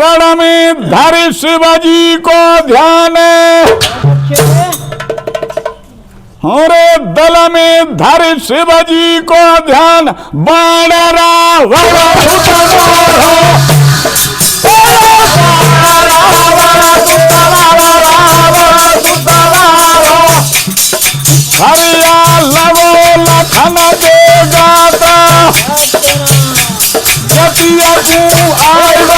रण में धर शिवजी को ध्यान, हरे दल में धर शिवजी को ध्यान, बाण रावण हरिया लवो लखन के गाता, जतिया तू आयो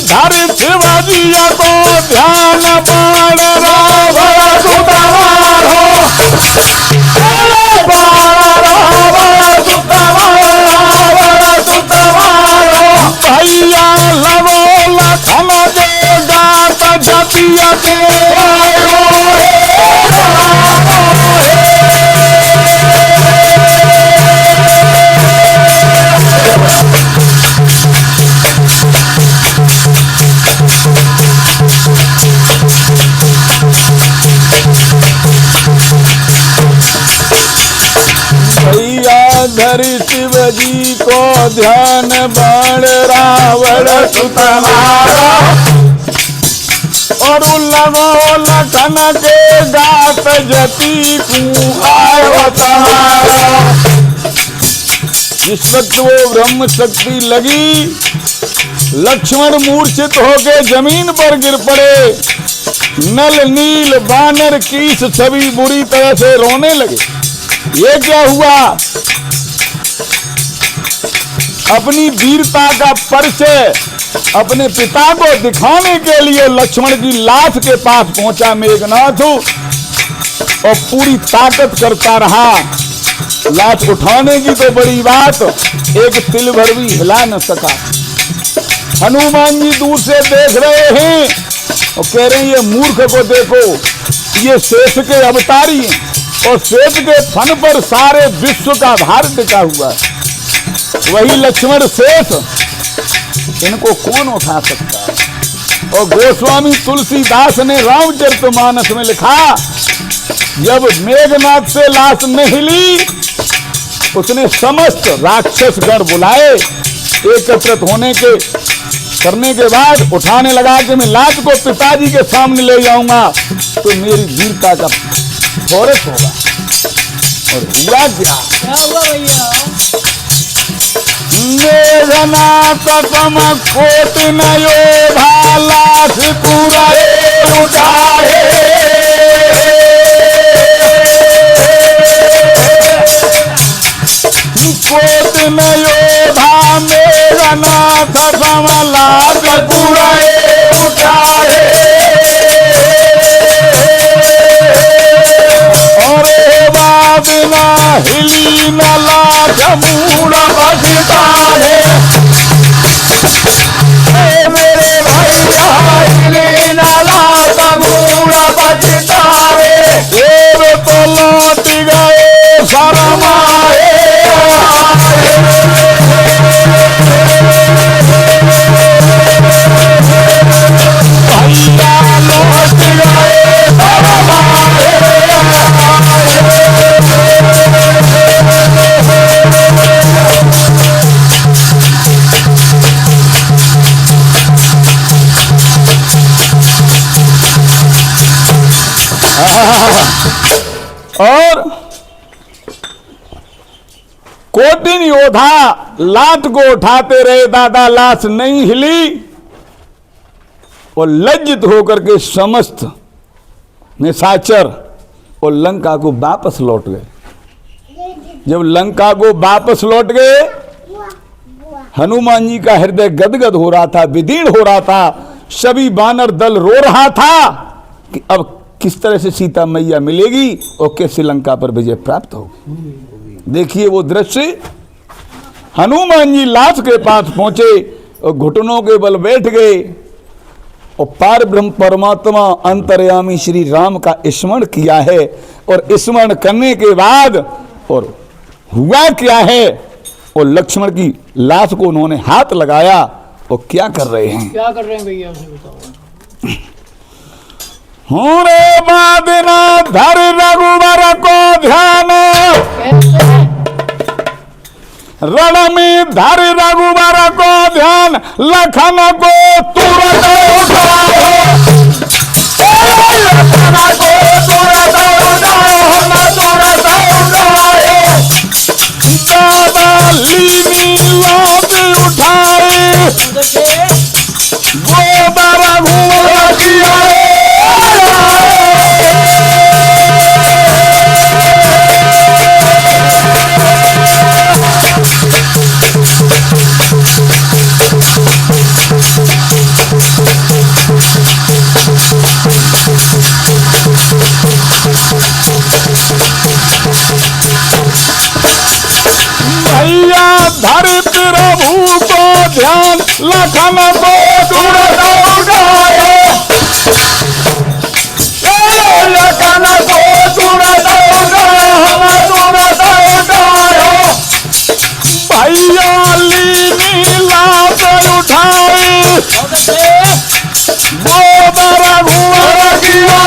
धर शिवजिया को ध्यान, बाण रावण सुतवार हो, भैया लवो लखन के गात, जतिया के धर शिवजी को ध्यान, बाण रावण सुतवारा, और लवो लखन के गात, जति को अवतारा। जिस वक्त वो ब्रह्म शक्ति लगी, लक्ष्मण मूर्छित होके जमीन पर गिर पड़े। नल नील बानर कीस सभी बुरी तरह से रोने लगे। ये क्या हुआ? अपनी वीरता का परिचय अपने पिता को दिखाने के लिए लक्ष्मण की लाश के पास पहुंचा मेघनाथ, और पूरी ताकत करता रहा। लाश उठाने की तो बड़ी बात, एक तिल भर भी हिला न सका। हनुमान जी दूर से देख रहे हैं और कह रहे हैं ये मूर्ख को देखो, ये शेष के अवतारी हैं, और शेष के फन पर सारे विश्व का भार टिका हुआ है। वही लक्ष्मण शेष, इनको कौन उठा सकता है? और गोस्वामी तुलसीदास ने रामचरितमानस में लिखा, जब मेघनाथ से लाश न हिली, उसने समस्त राक्षस गण बुलाए। एकत्रित होने के करने के बाद उठाने लगा कि मैं लाश को पिताजी के सामने ले जाऊंगा तो मेरी वीरता का फौरत होगा। और हुआ क्या? क्या हुआ भैया? मेघनाथ तम कोट नयो भालास पूरा उठाए, कोट नयो भा मेघनाथ तम लास पूरा उठाए, और बाद ना हिली न लाश मूल बसता है। मेरे भैया हिली न लाश मूल बसता है, देव तो लौट गए शरमाए। भैया लौट गए शरमाए। और कोटिन योद्धा लात को उठाते रहे, दादा लाश नहीं हिली, और लज्जित होकर के समस्त निशाचर और लंका को वापस लौट गए। जब लंका को वापस लौट गए, हनुमान जी का हृदय गदगद हो रहा था, विदीर्ण हो रहा था। सभी वानर दल रो रहा था कि अब किस तरह से सीता मैया मिलेगी और कैसे लंका पर विजय प्राप्त होगी। देखिए वो दृश्य, हनुमान जी लाश के पास पहुंचे और घुटनों के बल बैठ गए। और पार ब्रह्म परमात्मा अंतर्यामी श्री राम का स्मरण किया है। और स्मरण करने के बाद और हुआ क्या है, और लक्ष्मण की लाश को उन्होंने हाथ लगाया। और क्या कर रहे हैं, क्या कर रहे हैं भैया, उसे बताओ। रे बादना धर रघुवर को ध्यान, रण में धर रघुवर को ध्यान, लखन को तुरंत उठाओ, लखन को तुरंत उठाओ, तुरंत उठाओ। दादा लीनी लात उठाए, गोबर रघुवर किया। भैया धरित प्रभु को ध्यान, लखन को तुरंत उठाए, लखन को तुरंत उठाए, तुरंत उठाए। भैया लीनी लाश उठाए, गोबर रघुवर किया।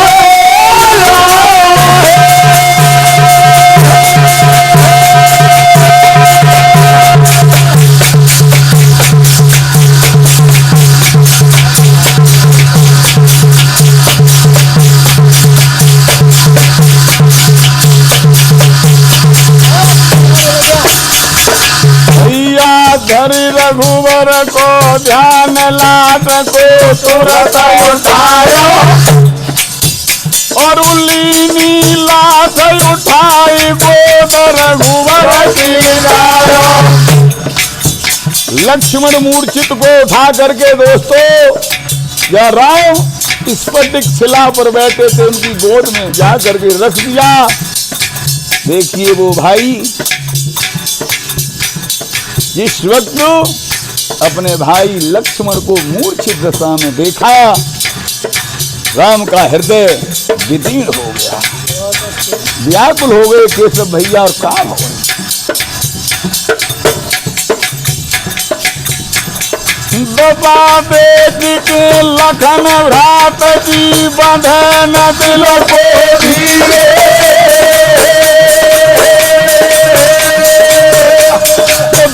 धरि रघुवर को ध्यान, लाश को तुरंत उठायो, और लीनी लाश उठाई, गोद रघुवर की गायो। लक्ष्मण मूर्छित को उठा करके दोस्तों या राम स्फटिक शिला पर बैठे थे, उनकी गोद में जा करके रख दिया। देखिए वो भाई जिस वक्त अपने भाई लक्ष्मण को मूर्छित दशा में देखा, राम का हृदय विदीर्ण हो गया, व्याकुल हो गए केशव भैया। और काम हो दबा देख के लखन भ्रात जी, बंधे न दिल को धीरे,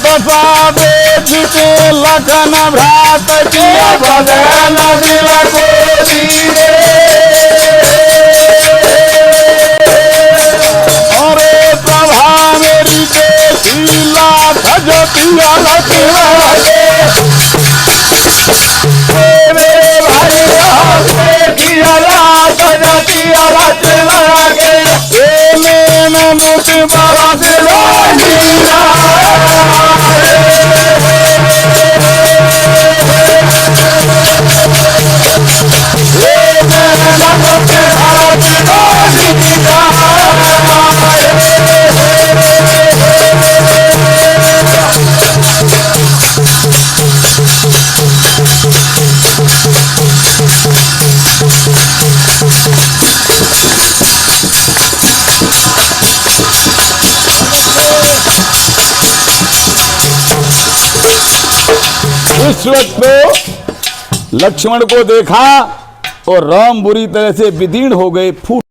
दफा बेच के लखन भ्रात की, बंधे न दिल को धीरे। अरे प्रभा मेरी देखीला भजतिया लक्ष्मण, मेरे भैया देखिया भजतिया लक्ष्मण के, नुत बरस इस वक्त लक्ष्मण को देखा और राम बुरी तरह से विदीर्ण हो गए, फूट